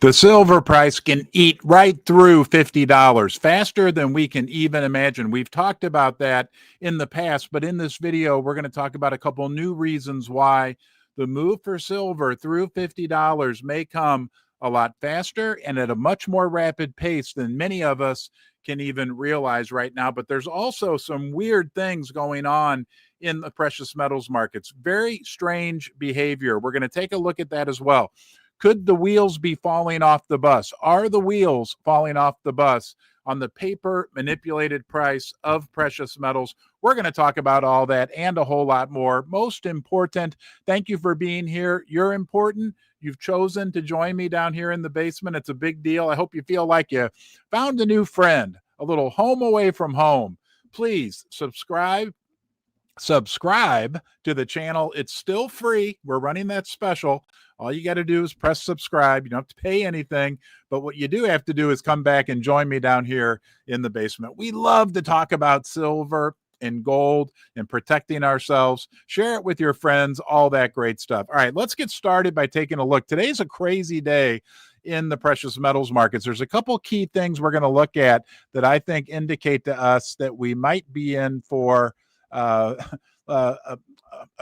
The silver price can eat right through $50 faster than we can even imagine. We've talked about that in the past, but in this video, we're going to talk about a couple new reasons why the move for silver through $50 may come a lot faster and at a much more rapid pace than many of us can even realize right now. But there's also some weird things going on in the precious metals markets. Very strange behavior. We're going to take a look at that as well. Could the wheels be falling off the bus? Are the wheels falling off the bus on the paper manipulated price of precious metals? We're going to talk about all that and a whole lot more. Most important, thank you for being here. You're important. You've chosen to join me down here in the basement. It's a big deal. I hope you feel like you found a new friend, a little home away from home. Please subscribe to the channel. It's still free. We're running that special. All you got to do is press subscribe. You don't have to pay anything, but what you do have to do is come back and join me down here in the basement. We love to talk about silver and gold and protecting ourselves. Share it with your friends, all that great stuff. All right, let's get started by taking a look. Today's a crazy day in the precious metals markets. There's a couple key things we're going to look at that I think indicate to us that we might be in for a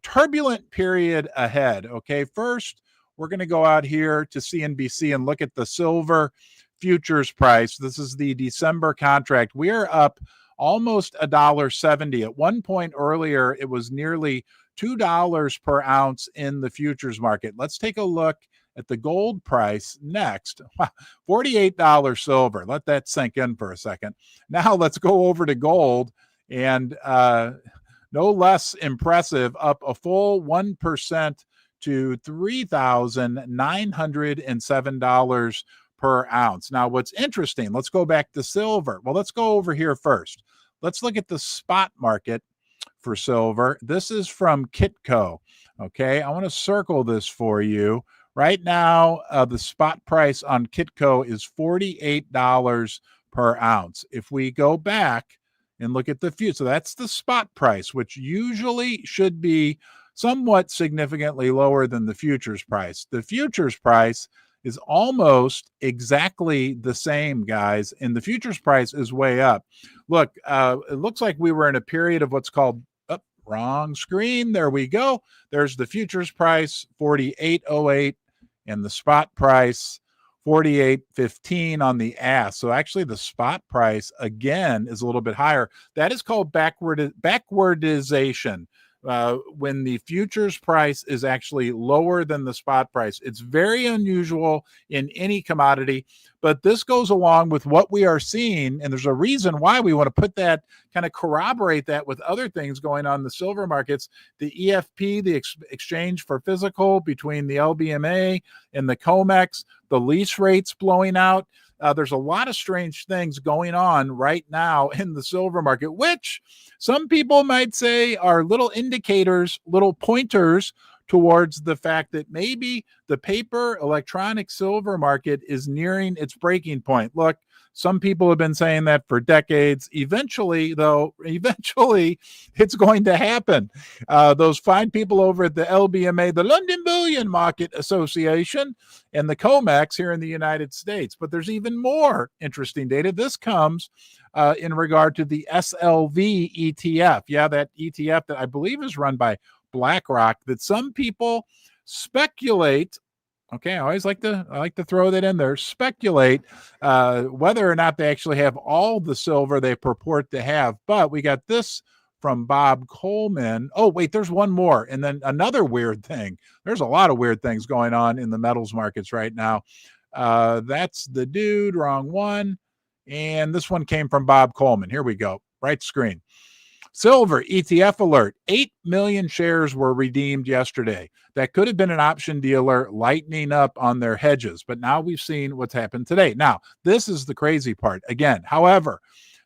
turbulent period ahead. Okay, first, we're going to go out here to CNBC and look at the silver futures price. This is the December contract. We are up almost $1.70. At one point earlier, it was nearly $2 per ounce in the futures market. Let's take a look at the gold price next. $48 silver. Let that sink in for a second. Now let's go over to gold, and no less impressive, up a full 1% to $3,907 per ounce. Now, what's interesting, let's go back to silver. Well, let's go over here first. Let's look at the spot market for silver. This is from KITCO. Okay, I want to circle this for you. Right now, the spot price on KITCO is $48 per ounce. If we go back and look at the future, so that's the spot price, which usually should be somewhat significantly lower than the futures price. The futures price is almost exactly the same, guys, and the futures price is way up. Look, it looks like we were in a period of what's called, wrong screen. There we go. There's the futures price, 48.08, and the spot price, 48.15 on the ask. So actually the spot price again is a little bit higher. That is called backwardization. When the futures price is actually lower than the spot price. It's very unusual in any commodity, but this goes along with what we are seeing, and there's a reason why we want to put that, kind of corroborate that with other things going on in the silver markets. The EFP, the exchange for physical between the LBMA and the COMEX, the lease rates blowing out. There's a lot of strange things going on right now in the silver market, which some people might say are little indicators, little pointers towards the fact that maybe the paper electronic silver market is nearing its breaking point. Look, some people have been saying that for decades. Eventually, it's going to happen. Those fine people over at the LBMA, the London Bullion Market Association, and the COMEX here in the United States. But there's even more interesting data. This comes in regard to the SLV ETF. Yeah, that ETF that I believe is run by BlackRock, that some people speculate. Okay, I like to throw that in there. Speculate whether or not they actually have all the silver they purport to have. But we got this from Bob Coleman. Oh, wait, there's one more. And then another weird thing. There's a lot of weird things going on in the metals markets right now. That's the dude, wrong one. And this one came from Bob Coleman. Here we go, right screen. Silver ETF alert. 8 million shares were redeemed yesterday. That could have been an option dealer lightening up on their hedges, but now we've seen what's happened today. Now, this is the crazy part. Again, however,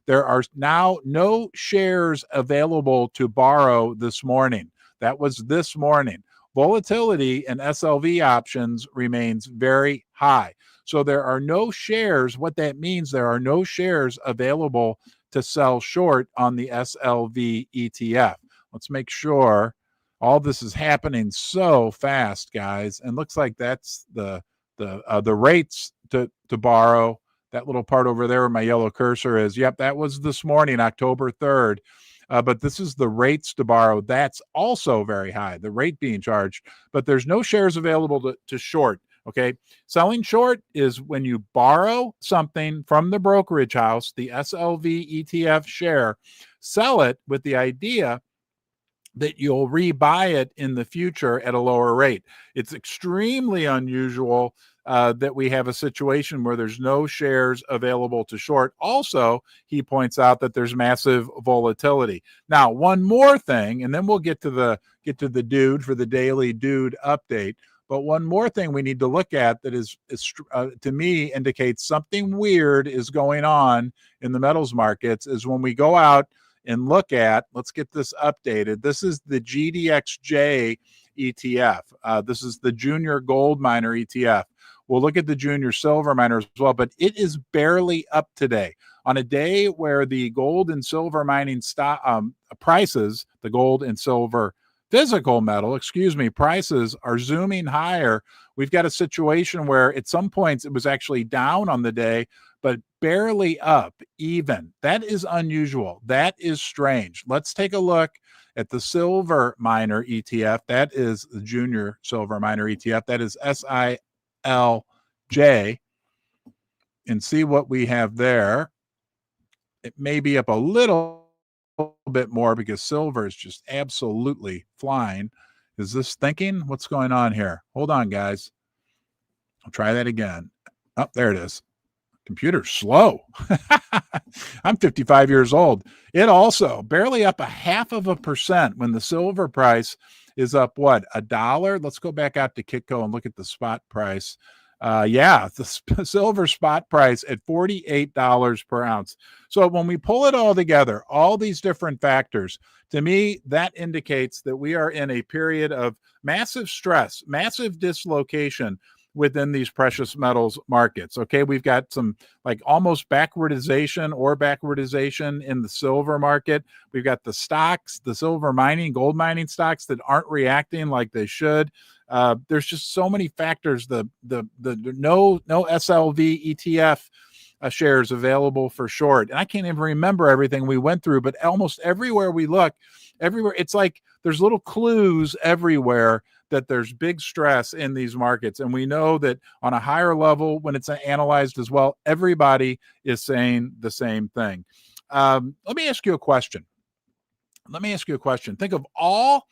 there are now no shares available to borrow this morning. That was this morning. Volatility in SLV options remains very high. So there are no shares. What that means, there are no shares available to sell short on the SLV ETF. Let's make sure all this is happening so fast, guys. And looks like that's the the rates to borrow, that little part over there where my yellow cursor is. Yep, that was this morning, October 3rd. But this is the rates to borrow. That's also very high, the rate being charged. But there's no shares available to short. Okay. Selling short is when you borrow something from the brokerage house, the SLV ETF share, sell it with the idea that you'll rebuy it in the future at a lower rate. It's extremely unusual that we have a situation where there's no shares available to short. Also, he points out that there's massive volatility. Now, one more thing, and then we'll get to the dude for the daily dude update. But one more thing we need to look at that is to me indicates something weird is going on in the metals markets is when we go out and look at, let's get this updated. This is the GDXJ ETF. This is the junior gold miner ETF. We'll look at the junior silver miner as well, but it is barely up today. On a day where the gold and silver mining prices, the gold and silver physical metal, prices are zooming higher. We've got a situation where at some points it was actually down on the day, but barely up even. That is unusual. That is strange. Let's take a look at the silver miner ETF. That is the junior silver miner ETF. That is SILJ. And see what we have there. It may be up a little bit more because silver is just absolutely flying. Is this thinking? What's going on here? Hold on, guys. I'll try that again. Oh, there it is. Computer's slow. I'm 55 years old. It also barely up 0.5% when the silver price is up, what, $1? Let's go back out to KITCO and look at the spot price. The silver spot price at $48 per ounce. So when we pull it all together, all these different factors, to me, that indicates that we are in a period of massive stress, massive dislocation within these precious metals markets. Okay, we've got some like almost backwardization in the silver market. We've got the stocks, the silver mining, gold mining stocks that aren't reacting like they should. There's just so many factors. The no SLV ETF shares available for short, and I can't even remember everything we went through. But almost everywhere we look, it's like there's little clues everywhere that there's big stress in these markets. And we know that on a higher level, when it's analyzed as well, everybody is saying the same thing. Let me ask you a question. Think of all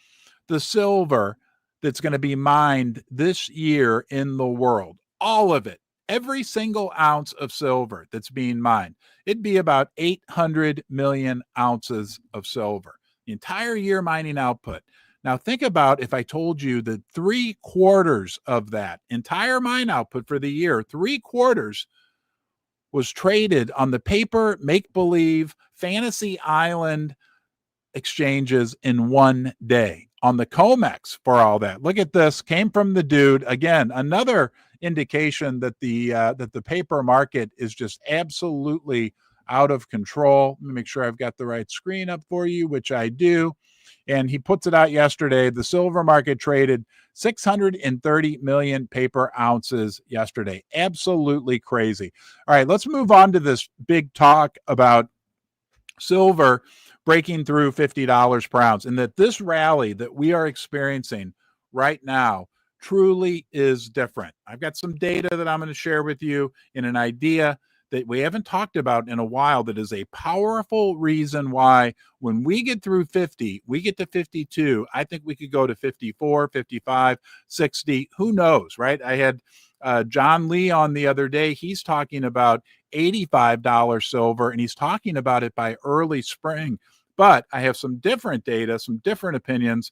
the silver that's going to be mined this year in the world, all of it, every single ounce of silver that's being mined. It'd be about 800 million ounces of silver, the entire year mining output. Now, think about if I told you that 3/4 of that entire mine output for the year, 3/4 was traded on the paper, make-believe, fantasy island exchanges in one day on the COMEX for all that. Look at this, came from the dude. Again, another indication that the paper market is just absolutely out of control. Let me make sure I've got the right screen up for you, which I do. And he puts it out yesterday. The silver market traded 630 million paper ounces yesterday. Absolutely crazy. All right, let's move on to this big talk about silver breaking through $50 per ounce, and that this rally that we are experiencing right now truly is different. I've got some data that I'm going to share with you in an idea that we haven't talked about in a while that is a powerful reason why when we get through 50, we get to 52, I think we could go to 54, 55, 60, who knows, right? I had John Lee on the other day. He's talking about $85 silver, and he's talking about it by early spring. But I have some different data, some different opinions,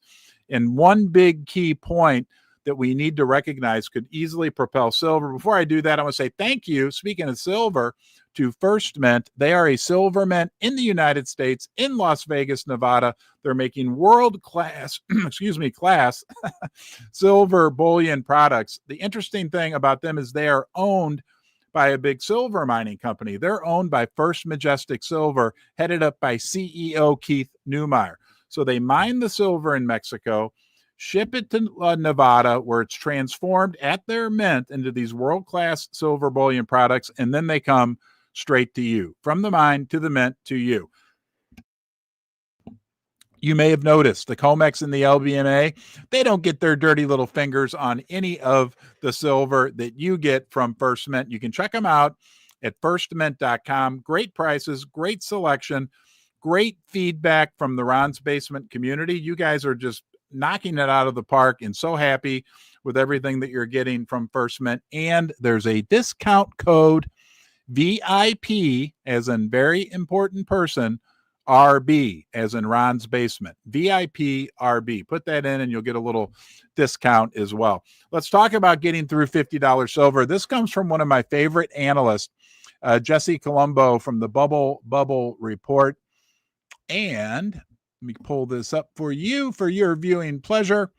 and one big key point that we need to recognize could easily propel silver. Before I do that, I want to say thank you, speaking of silver, to First Mint. They are a silver mint in the United States, in Las Vegas, Nevada. They're making world-class, class silver bullion products. The interesting thing about them is they are owned by a big silver mining company. They're owned by First Majestic Silver, headed up by CEO Keith Neumeyer. So they mine the silver in Mexico, ship it to Nevada, where it's transformed at their mint into these world-class silver bullion products, and then they come straight to you, from the mine to the mint to you. You may have noticed the COMEX and the LBMA, they don't get their dirty little fingers on any of the silver that you get from First Mint. You can check them out at firstmint.com. Great prices, great selection, great feedback from the Ron's Basement community. You guys are just knocking it out of the park and so happy with everything that you're getting from First Mint. And there's a discount code, VIP, as in very important person, RB, as in Ron's Basement. VIP RB. Put that in and you'll get a little discount as well. Let's talk about getting through $50 silver. This comes from one of my favorite analysts, Jesse Colombo from the Bubble Report. And let me pull this up for you for your viewing pleasure.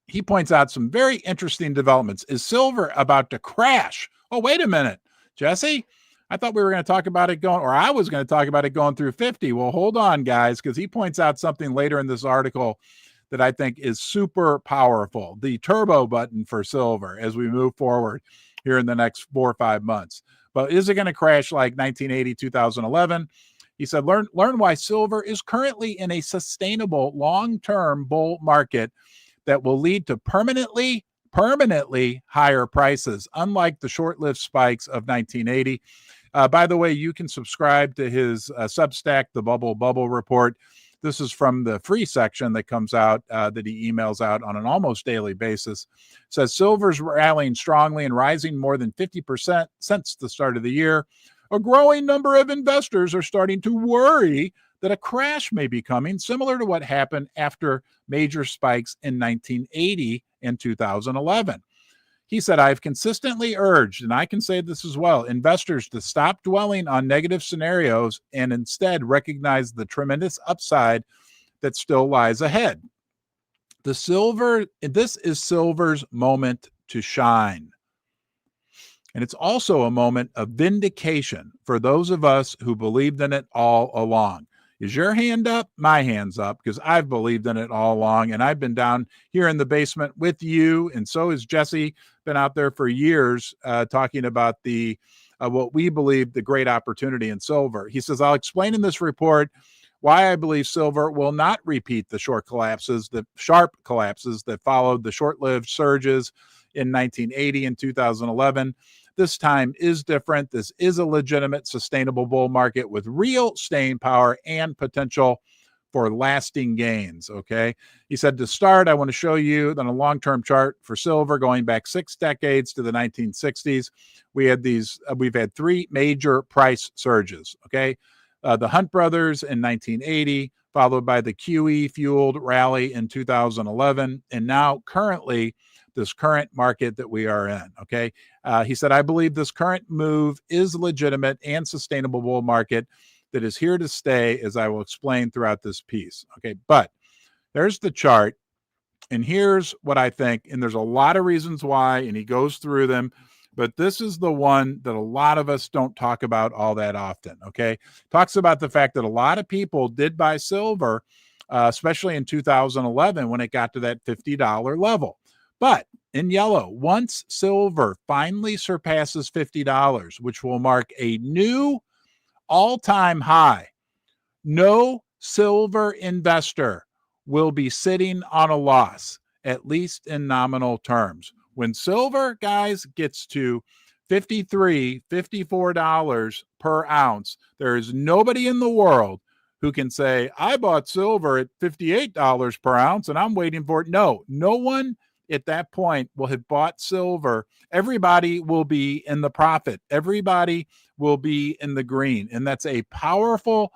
He points out some very interesting developments. Is silver about to crash? Oh, wait a minute, Jesse. I thought we were going to talk about it going, or I was going to talk about it going through 50. Well, hold on, guys, because he points out something later in this article that I think is super powerful. The turbo button for silver as we move forward here in the next 4 or 5 months. But is it going to crash like 1980, 2011? He said, learn why silver is currently in a sustainable long-term bull market that will lead to permanently higher prices, unlike the short-lived spikes of 1980. By the way, you can subscribe to his Substack, the Bubble Report. This is from the free section that comes out that he emails out on an almost daily basis. It says silver's rallying strongly and rising more than 50% since the start of the year. A growing number of investors are starting to worry that a crash may be coming, similar to what happened after major spikes in 1980 and 2011. He said, I've consistently urged, and I can say this as well, investors to stop dwelling on negative scenarios and instead recognize the tremendous upside that still lies ahead. This is silver's moment to shine. And it's also a moment of vindication for those of us who believed in it all along. Is your hand up? My hand's up, because I've believed in it all along, and I've been down here in the basement with you, and so has Jesse, been out there for years talking about the what we believe the great opportunity in silver. He says, I'll explain in this report why I believe silver will not repeat the sharp collapses that followed the short-lived surges in 1980 and 2011. This time is different. This is a legitimate, sustainable bull market with real staying power and potential for lasting gains, okay? He said, to start, I want to show you on a long-term chart for silver going back 6 decades to the 1960s. We've had 3 major price surges, okay? The Hunt brothers in 1980, followed by the QE-fueled rally in 2011, and now currently this current market that we are in, okay? He said, I believe this current move is legitimate and sustainable bull market that is here to stay, as I will explain throughout this piece, okay? But there's the chart, and here's what I think, and there's a lot of reasons why, and he goes through them, but this is the one that a lot of us don't talk about all that often, okay? Talks about the fact that a lot of people did buy silver, especially in 2011 when it got to that $50 level. But in yellow, once silver finally surpasses $50, which will mark a new all-time high, no silver investor will be sitting on a loss, at least in nominal terms. When silver, guys, gets to $53, $54 per ounce, there is nobody in the world who can say, I bought silver at $58 per ounce and I'm waiting for it. No one at that point will have bought silver. Everybody will be in the profit. Everybody will be in the green. And that's a powerful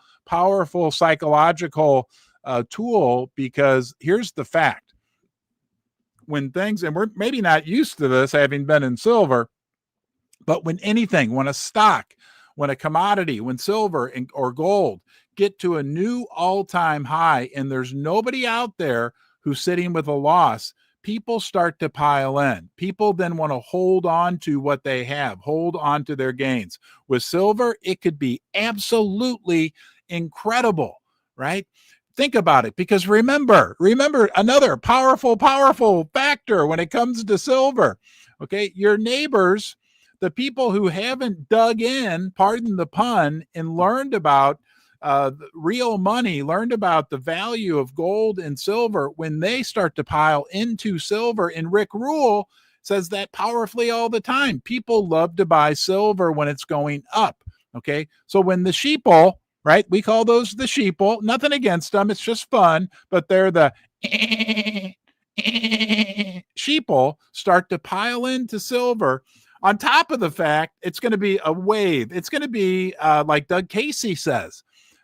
psychological tool, because here's the fact. When things, and we're maybe not used to this having been in silver, but when a stock, when a commodity, when silver or gold get to a new all-time high and there's nobody out there who's sitting with a loss, people start to pile in. People then want to hold on to what they have, hold on to their gains. With silver, it could be absolutely incredible, right? Think about it, because remember another powerful factor when it comes to silver. Okay, your neighbors, the people who haven't dug in, pardon the pun, and learned about real money, learned about the value of gold and silver, when they start to pile into silver, and Rick Rule says that powerfully all the time. People love to buy silver when it's going up. Okay, so when the sheeple, right? We call those the sheeple. Nothing against them. It's just fun, but they're the sheeple start to pile into silver. On top of the fact, it's going to be a wave. It's going to be like Doug Casey says,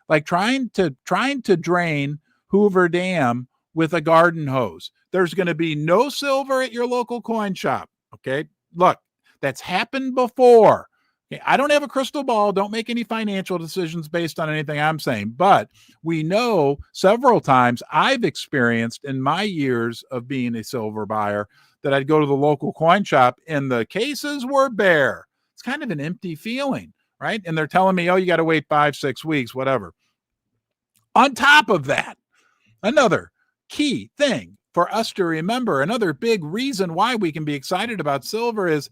like trying to drain Hoover Dam with a garden hose. There's going to be no silver at your local coin shop. Okay, look, that's happened before. Okay, I don't have a crystal ball. Don't make any financial decisions based on anything I'm saying. But we know several times I've experienced in my years of being a silver buyer that I'd go to the local coin shop and the cases were bare. It's kind of an empty feeling, right? And they're telling me, oh, you got to wait 5-6 weeks, whatever. On top of that, another key thing for us to remember, another big reason why we can be excited about silver, is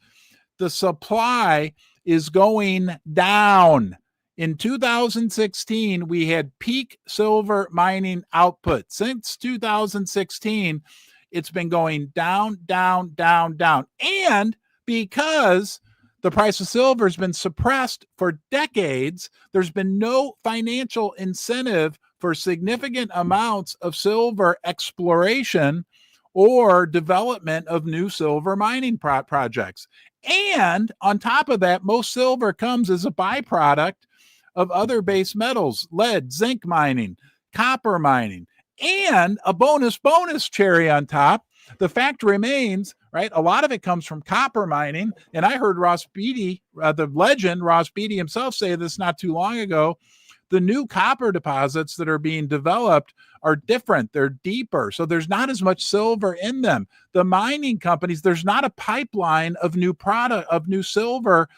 the supply is going down. In 2016, we had peak silver mining output. Since 2016, it's been going down. And because the price of silver has been suppressed for decades, there's been no financial incentive for significant amounts of silver exploration or development of new silver mining projects. And on top of that, most silver comes as a byproduct of other base metals, lead, zinc mining, copper mining, and a bonus cherry on top. The fact remains, right? A lot of it comes from copper mining. And I heard Ross Beatty, the legend, Ross Beatty himself, say this not too long ago. The new copper deposits that are being developed are different. They're deeper. So there's not as much silver in them. The mining companies, there's not a pipeline of new product, of new silver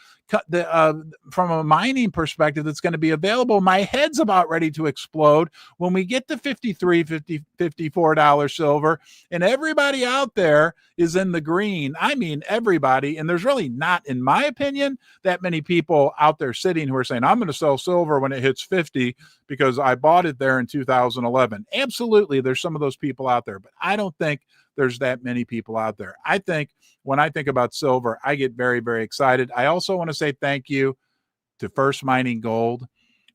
from a mining perspective that's going to be available. My head's about ready to explode when we get to $53, $54 silver, and everybody out there is in the green. I mean, everybody. And there's really not, in my opinion, that many people out there sitting who are saying, I'm going to sell silver when it hits 50 because I bought it there in 2011. Absolutely, there's some of those people out there, but I don't think there's that many people out there. I think when I think about silver, I get very, very excited. I also want to say thank you to First Mining Gold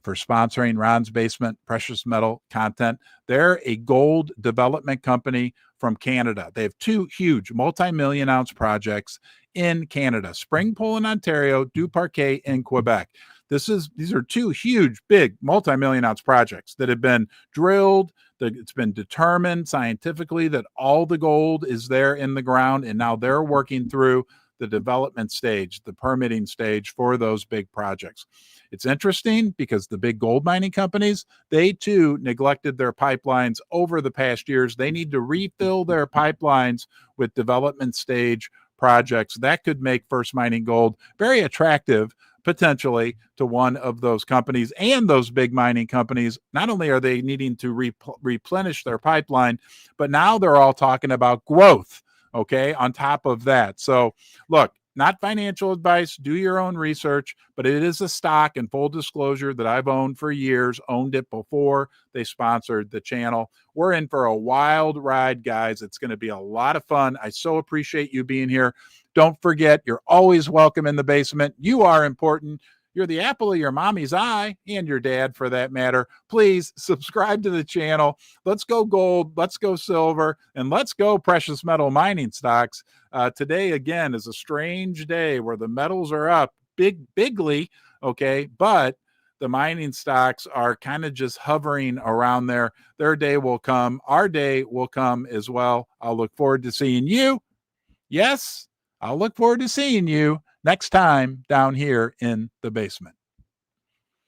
for sponsoring Ron's Basement precious metal content. They're a gold development company from Canada. They have two huge multi-million ounce projects in Canada, Springpole in Ontario, Du Parquet in Quebec. These are two huge, big multi-million ounce projects that have been drilled. It's been determined scientifically that all the gold is there in the ground, and now they're working through the development stage, the permitting stage for those big projects. It's interesting because the big gold mining companies, they too neglected their pipelines over the past years. They need to refill their pipelines with development stage projects. That could make First Mining Gold very attractive potentially to one of those companies. And those big mining companies, not only are they needing to replenish their pipeline, but now they're all talking about growth, okay, on top of that. So look, not financial advice, do your own research, but it is a stock, and full disclosure, that I've owned for years, owned it before they sponsored the channel. We're in for a wild ride, guys. It's going to be a lot of fun. I so appreciate you being here. Don't forget, you're always welcome in the basement. You are important. You're the apple of your mommy's eye, and your dad for that matter. Please subscribe to the channel. Let's go gold, let's go silver, and let's go precious metal mining stocks. Today, again, is a strange day where the metals are up bigly, okay, but the mining stocks are kind of just hovering around there. Their day will come. Our day will come as well. I'll look forward to seeing you. Yes, I'll look forward to seeing you next time down here in the basement.